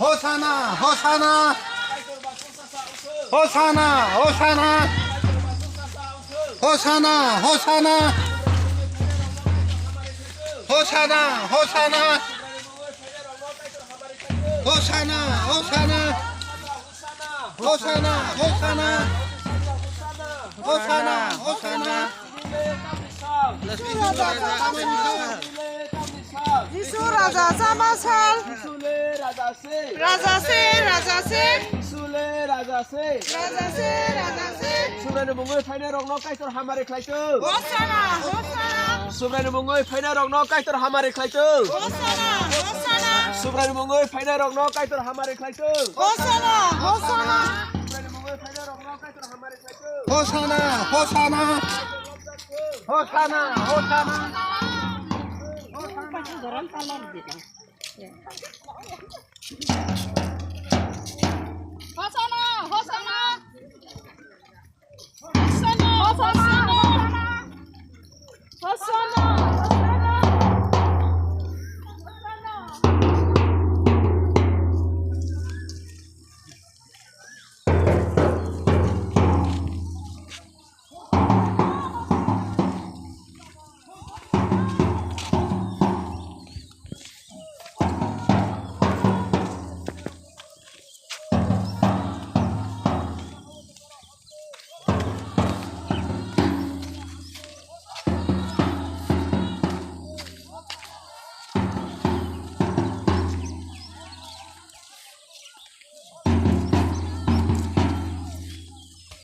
Hosana, Hosana, Hosana, Hosana, Hosana, Hosana, Hosana, Hosana, Hosana, Hosana, Hosana, Hosana, Hosana, Hosana. যিশু রাজা জামাসাল রাজা সে রাজা সে রাজা সে Subrani mungoi faina rongno kaitor hamare khlaitu. হোসানা হোসানা Subrani mungoi faina rongno kaitor hamare khlaitu. হোসানা হোসানা Subrani mungoi faina rongno kaitor hamare khlaitu. হোসানা হোসানা Subrani mungoi faina rongno kaitor hamare khlaitu. Hosana, Hosana, Hosana, Hosana. হোসানা হোসানা